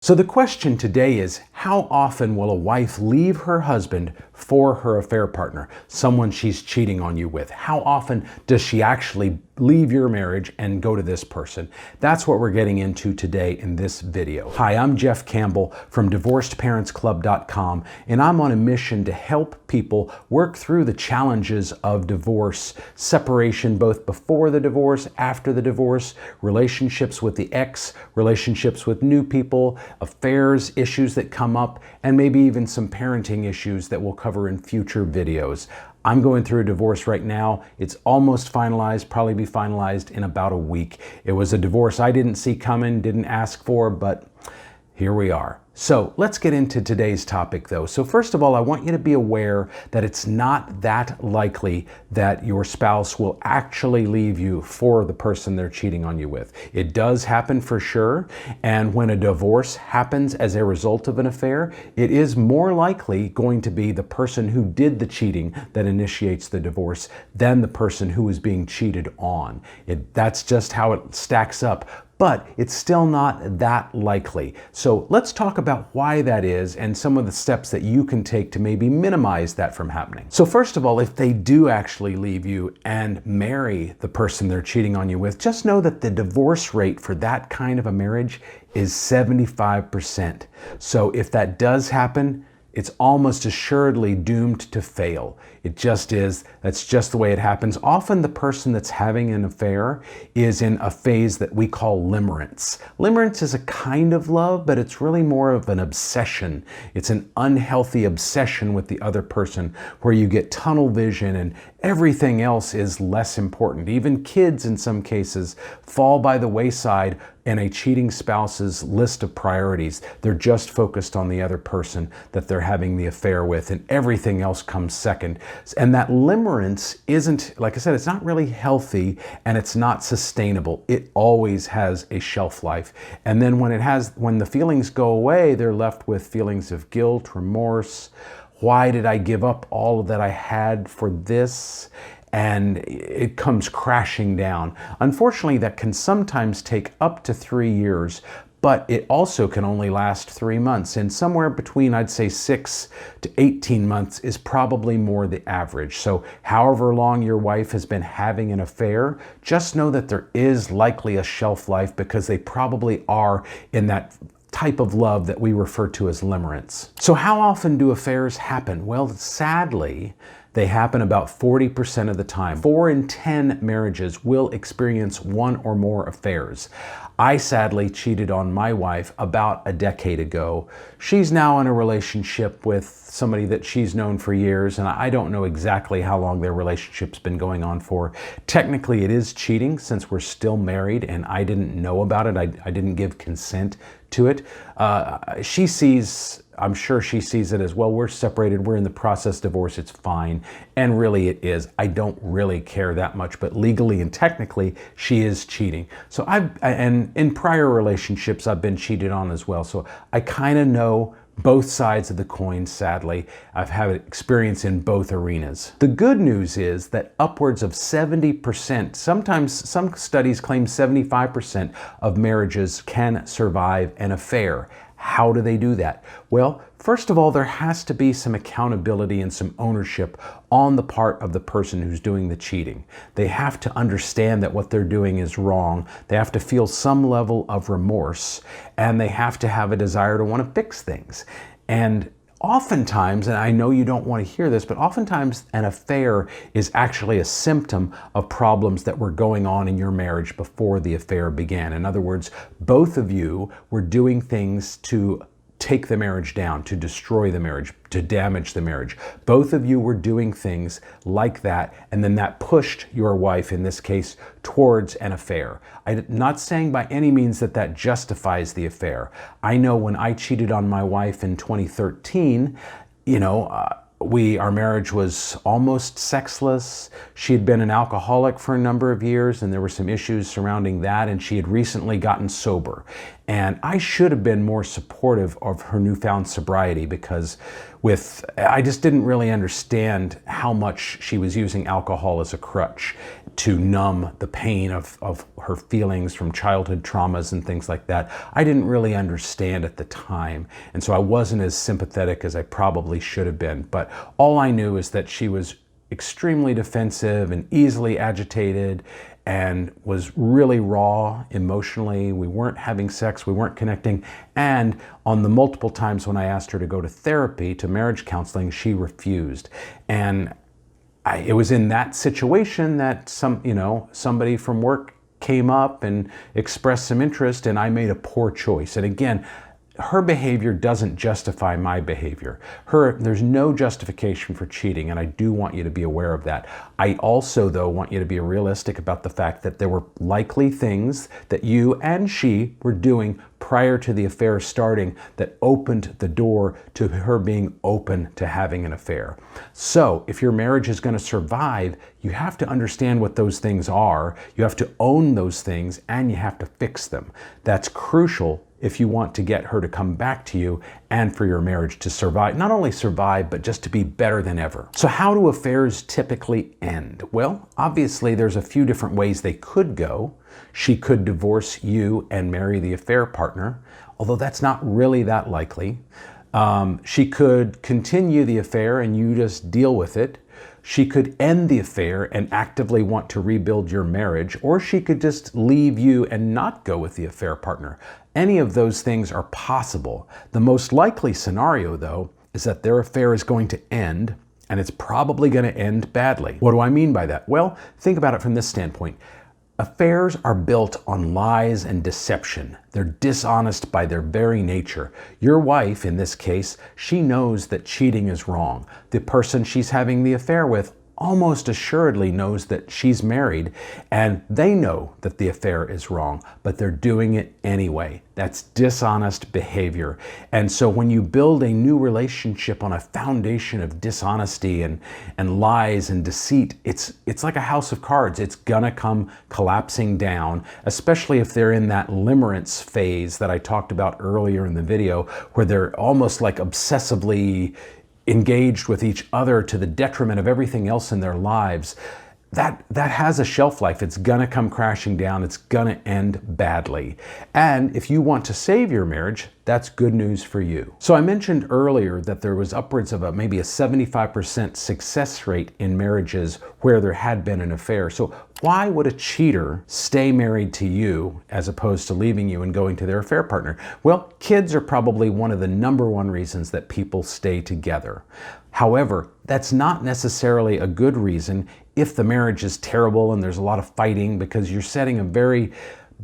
So the question today is, how often will a wife leave her husband for her affair partner, someone she's cheating on you with? How often does she actually leave your marriage and go to this person? That's what we're getting into today in this video. Hi, I'm Jeff Campbell from DivorcedParentsClub.com, and I'm on a mission to help people work through the challenges of divorce, separation both before the divorce, after the divorce, relationships with the ex, relationships with new people, affairs, issues that come up, and maybe even some parenting issues that we'll cover in future videos. I'm going through a divorce right now. It's almost finalized, probably be finalized in about a week. It was a divorce I didn't see coming, didn't ask for, but here we are. So let's get into today's topic though. So first of all, I want you to be aware that it's not that likely that your spouse will actually leave you for the person they're cheating on you with. It does happen for sure. And when a divorce happens as a result of an affair, it is more likely going to be the person who did the cheating that initiates the divorce than the person who is being cheated on. That's just how it stacks up. But it's still not that likely. So let's talk about why that is and some of the steps that you can take to maybe minimize that from happening. So first of all, if they do actually leave you and marry the person they're cheating on you with, just know that the divorce rate for that kind of a marriage is 75%. So if that does happen, it's almost assuredly doomed to fail. It just is. That's just the way it happens. Often the person that's having an affair is in a phase that we call limerence. Limerence is a kind of love, but it's really more of an obsession. It's an unhealthy obsession with the other person where you get tunnel vision and everything else is less important. Even kids in some cases fall by the wayside in a cheating spouse's list of priorities. They're just focused on the other person that they're having the affair with, and everything else comes second. And that limerence isn't, like I said, it's not really healthy and it's not sustainable. It always has a shelf life. And then when the feelings go away, they're left with feelings of guilt, remorse. Why did I give up all that I had for this? And it comes crashing down. Unfortunately, that can sometimes take up to 3 years, but it also can only last 3 months. And somewhere between, I'd say 6 to 18 months is probably more the average. So however long your wife has been having an affair, just know that there is likely a shelf life because they probably are in that type of love that we refer to as limerence. So how often do affairs happen? Well, sadly, they happen about 40% of the time. 4 in 10 marriages will experience one or more affairs. I sadly cheated on my wife about a decade ago. She's now in a relationship with somebody that she's known for years, and I don't know exactly how long their relationship's been going on for. Technically, it is cheating since we're still married, and I didn't know about it. I didn't give consent to it. I'm sure she sees it as well. We're separated. We're in the process of divorce. It's fine. And really it is. I don't really care that much, but legally and technically she is cheating. So and in prior relationships, I've been cheated on as well. So I kind of know both sides of the coin, sadly. I've had experience in both arenas. The good news is that upwards of 70%, sometimes some studies claim 75% of marriages can survive an affair. How do they do that? Well, first of all, there has to be some accountability and some ownership on the part of the person who's doing the cheating. They have to understand that what they're doing is wrong. They have to feel some level of remorse, and they have to have a desire to want to fix things. And oftentimes, and I know you don't want to hear this, but oftentimes an affair is actually a symptom of problems that were going on in your marriage before the affair began. In other words, both of you were doing things to take the marriage down, to destroy the marriage, to damage the marriage. Both of you were doing things like that, and then that pushed your wife, in this case, towards an affair. I'm not saying by any means that that justifies the affair. I know when I cheated on my wife in 2013, our marriage was almost sexless. She had been an alcoholic for a number of years, and there were some issues surrounding that, and she had recently gotten sober. And I should have been more supportive of her newfound sobriety because I just didn't really understand how much she was using alcohol as a crutch to numb the pain of her feelings from childhood traumas and things like that. I didn't really understand at the time. And so I wasn't as sympathetic as I probably should have been. But all I knew is that she was extremely defensive and easily agitated and was really raw emotionally. We weren't having sex, we weren't connecting. And on the multiple times when I asked her to go to therapy, to marriage counseling, she refused. And it was in that situation that somebody from work came up and expressed some interest, and I made a poor choice. And again, her behavior doesn't justify my behavior. There's no justification for cheating, and I do want you to be aware of that. I also, though, want you to be realistic about the fact that there were likely things that you and she were doing prior to the affair starting that opened the door to her being open to having an affair. So if your marriage is going to survive, you have to understand what those things are, you have to own those things, and you have to fix them. That's crucial if you want to get her to come back to you and for your marriage to survive, not only survive, but just to be better than ever. So how do affairs typically end? Well, obviously there's a few different ways they could go. She could divorce you and marry the affair partner, although that's not really that likely. She could continue the affair and you just deal with it. She could end the affair and actively want to rebuild your marriage, or she could just leave you and not go with the affair partner. Any of those things are possible. The most likely scenario, though, is that their affair is going to end, and it's probably going to end badly. What do I mean by that? Well, think about it from this standpoint. Affairs are built on lies and deception. They're dishonest by their very nature. Your wife, in this case, she knows that cheating is wrong. The person she's having the affair with almost assuredly knows that she's married, and they know that the affair is wrong, but they're doing it anyway. That's dishonest behavior. And so when you build a new relationship on a foundation of dishonesty and lies and deceit, it's like a house of cards. It's gonna come collapsing down, especially if they're in that limerence phase that I talked about earlier in the video, where they're almost like obsessively engaged with each other to the detriment of everything else in their lives. That has a shelf life. It's gonna come crashing down. It's gonna end badly. And if you want to save your marriage, that's good news for you. So I mentioned earlier that there was upwards of maybe a 75% success rate in marriages where there had been an affair. So why would a cheater stay married to you as opposed to leaving you and going to their affair partner? Well, kids are probably one of the #1 reasons that people stay together. However, that's not necessarily a good reason if the marriage is terrible and there's a lot of fighting, because you're setting a very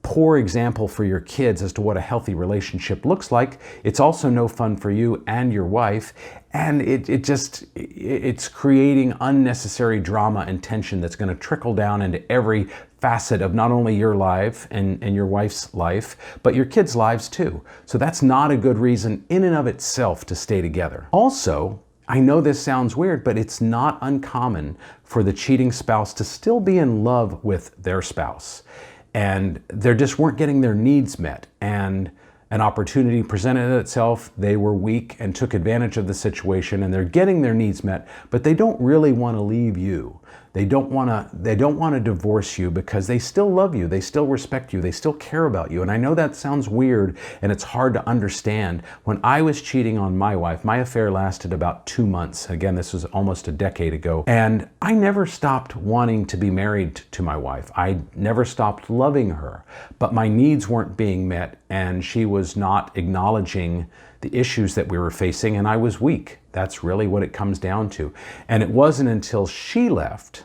poor example for your kids as to what a healthy relationship looks like. It's also no fun for you and your wife, and it's creating unnecessary drama and tension that's going to trickle down into every facet of not only your life and your wife's life, but your kids' lives too. So that's not a good reason in and of itself to stay together. Also, I know this sounds weird, but it's not uncommon for the cheating spouse to still be in love with their spouse, and they just weren't getting their needs met, and an opportunity presented itself. They were weak and took advantage of the situation, and they're getting their needs met, but they don't really want to leave you. They don't want to divorce you because they still love you, they still respect you, they still care about you. And I know that sounds weird and it's hard to understand. When I was cheating on my wife, my affair lasted about 2 months. Again, this was almost a decade ago. And I never stopped wanting to be married to my wife. I never stopped loving her, but my needs weren't being met, and she was not acknowledging the issues that we were facing, and I was weak. That's really what it comes down to. And it wasn't until she left,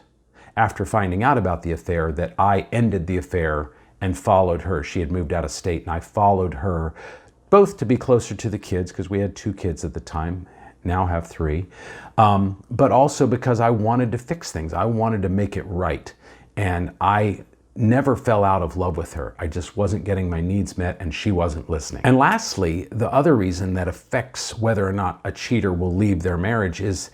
after finding out about the affair, that I ended the affair and followed her. She had moved out of state, and I followed her, both to be closer to the kids, because we had 2 kids at the time, now have 3, but also because I wanted to fix things. I wanted to make it right. And I never fell out of love with her. I just wasn't getting my needs met, and she wasn't listening. And lastly, the other reason that affects whether or not a cheater will leave their marriage is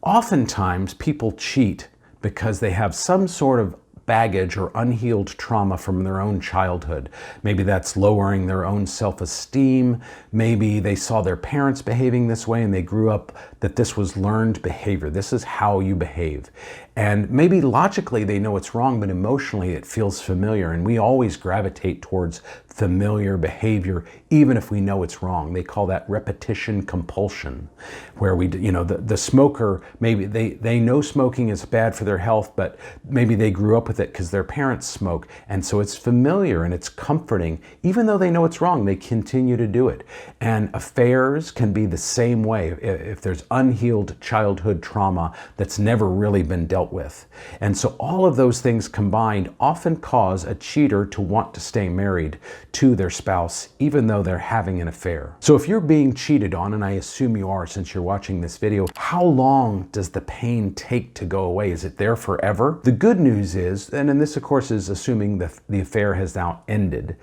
oftentimes people cheat because they have some sort of baggage or unhealed trauma from their own childhood. Maybe that's lowering their own self-esteem. Maybe they saw their parents behaving this way and they grew up that this was learned behavior. This is how you behave. And maybe logically they know it's wrong, but emotionally it feels familiar. And we always gravitate towards familiar behavior, even if we know it's wrong. They call that repetition compulsion, where the smoker, maybe they know smoking is bad for their health, but maybe they grew up with it because their parents smoke. And so it's familiar and it's comforting. Even though they know it's wrong, they continue to do it. And affairs can be the same way if there's unhealed childhood trauma that's never really been dealt with. And so all of those things combined often cause a cheater to want to stay married to their spouse, even though they're having an affair. So if you're being cheated on, and I assume you are since you're watching this video, how long does the pain take to go away? Is it there forever? The good news is, and this of course is assuming the affair has now ended,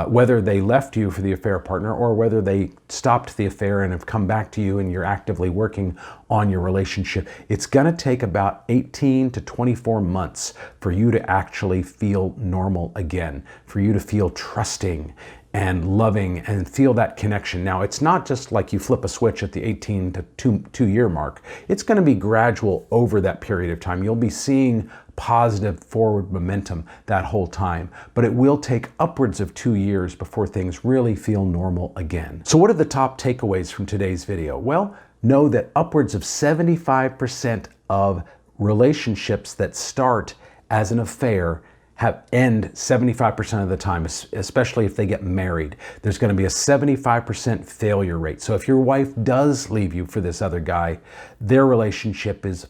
whether they left you for the affair partner or whether they stopped the affair and have come back to you and you're actively working on your relationship, it's going to take about 18 to 24 months for you to actually feel normal again, for you to feel trusting and loving and feel that connection. Now, it's not just like you flip a switch at the 18 to 2-year mark. It's going to be gradual over that period of time. You'll be seeing positive forward momentum that whole time, but it will take upwards of 2 years before things really feel normal again. So what are the top takeaways from today's video? Well, know that upwards of 75% of relationships that start as an affair end 75% of the time, especially if they get married. There's going to be a 75% failure rate. So if your wife does leave you for this other guy, their relationship is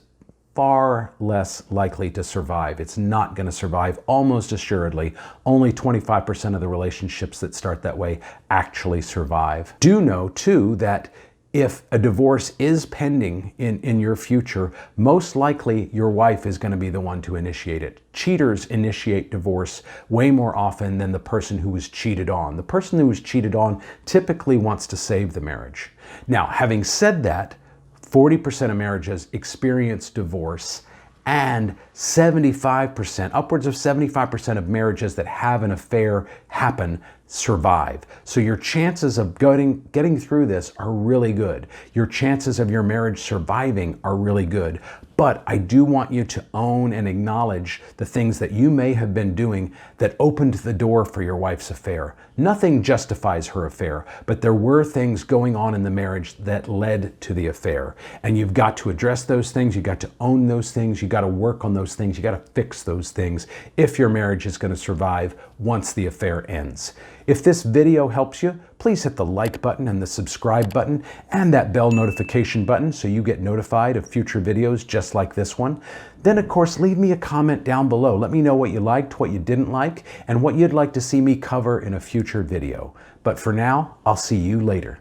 far less likely to survive. It's not going to survive, almost assuredly. Only 25% of the relationships that start that way actually survive. Do know, too, that if a divorce is pending in your future, most likely your wife is going to be the one to initiate it. Cheaters initiate divorce way more often than the person who was cheated on. The person who was cheated on typically wants to save the marriage. Now, having said that, 40% of marriages experience divorce, and 75%, upwards of 75% of marriages that have an affair happen survive. So your chances of getting through this are really good. Your chances of your marriage surviving are really good. But I do want you to own and acknowledge the things that you may have been doing that opened the door for your wife's affair. Nothing justifies her affair, but there were things going on in the marriage that led to the affair. And you've got to address those things. You've got to own those things. You've got to work on those things. You've got to fix those things if your marriage is going to survive once the affair ends. If this video helps you, please hit the like button and the subscribe button and that bell notification button so you get notified of future videos just like this one. Then, of course, leave me a comment down below. Let me know what you liked, what you didn't like, and what you'd like to see me cover in a future video. But for now, I'll see you later.